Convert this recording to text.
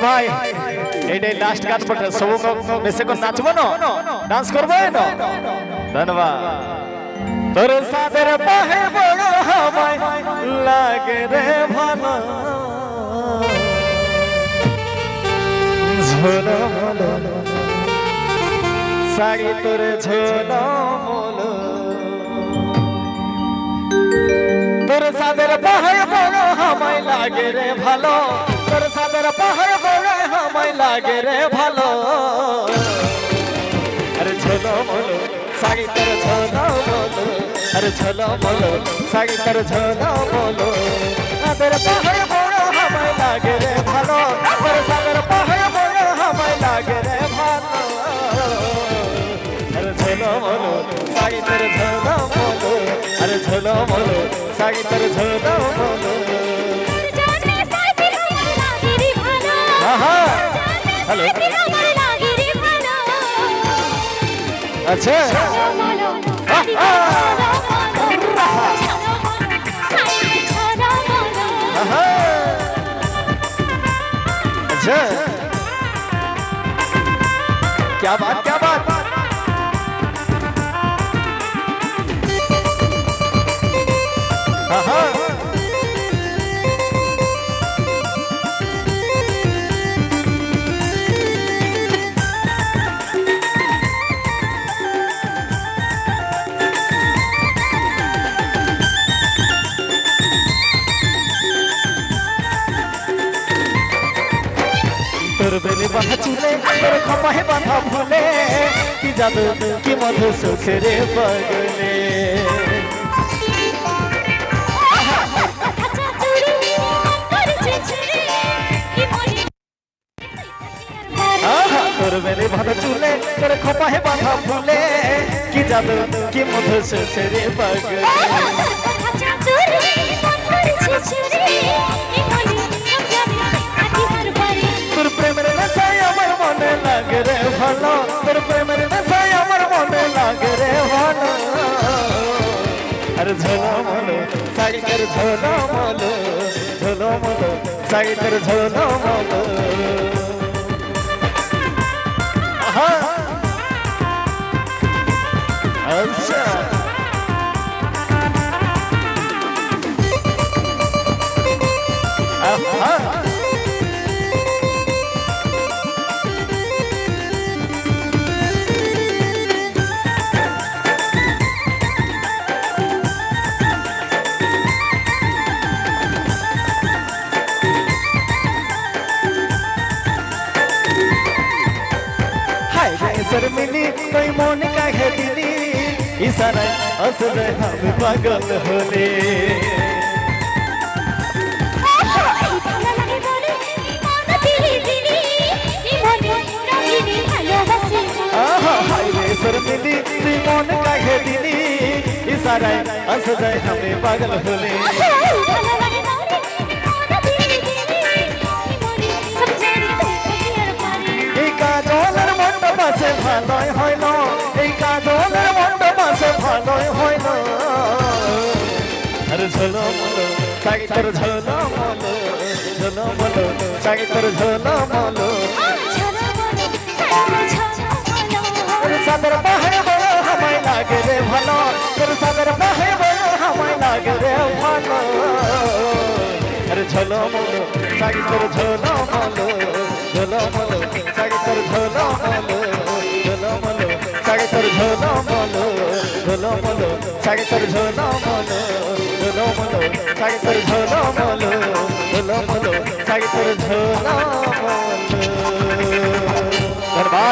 ভাই এটাই লাস্ট গান পড়ে সব বেশি কোন নাচবো না ডান্স করবো না ধন্যবাদ তোর সাদের পাহে বড় হাওয়ায় লাগে রে ভালো ঝোলমলো শাড়ি তোর ঝোলমলো তোর সাদের পাহে বড় হাওয়ায় লাগে রে ভালো তোর সাদের পাহে বড় হাওয়ায় লাগে রে ভালো আরে ঝোলমলো শাড়ি তোর ঝোলমলো আরে ঝোলমলো শাড়ি তোর ঝোলমলো সাদের পাহে বড় হাওয়ায় লাগে রে ভালো তোর সাদের পাহে বড় হাওয়ায় লাগে রে ভালো আরে ঝোলমলো শাড়ি তোর ঝোলমলো আরে ঝোলমলো শাড়ি তোর ঝোলমলো हेलो अच्छा अच्छा क्या बात हाँ তোর বেলে বাঁধা চুলে তোর খপাহে বাঁধা ফুলে কি জাদু কি মধু সুখের পাগলে তোর বেলে বাঁধা চুলে তোর খপাহে বাঁধা ফুলে কি জাদু কি মধু সুখের পাগলে তোর প্রেমের নেশায় আমার মনে লাগে রে ভালো তোর প্রেমের নেশায় আমার মনে লাগে রে ভালো আরে ঝোলমলো শাড়ি তোর ঝোলমলো ঝোলমলো শাড়ি তোর ঝোলমলো আচ্ছা शर्मिली कोई मन का है दिली इशारा असल हम पागल होले शर्मिली कोई मन का है दिली इशारा असल हम पागल होले পাশে ভালোই হইল এই কাজলের মন্ড পাশে ভালোই হইল আরে ঝোলমলো শাড়ি তোর ঝোলমলো ঝোলমলো শাড়ি তোর ঝোলমলো তোর সাদের পাহে বড় হাওয়ায় লাগে রে ভালো তোর সাদের পাহে বড় হাওয়ায় লাগে রে ভালো আরে ঝোলমলো শাড়ি তোর ঝোলমলো ঝোলমলো শাড়ি তোর ঝোলমলো ঝোলমলো শাড়ি তোর ঝোলমলো ঝোলমলো শাড়ি তোর ঝোলমলো ঝোলমলো শাড়ি তোর ঝোলমলো ঝোলমলো শাড়ি তোর ঝোলমলো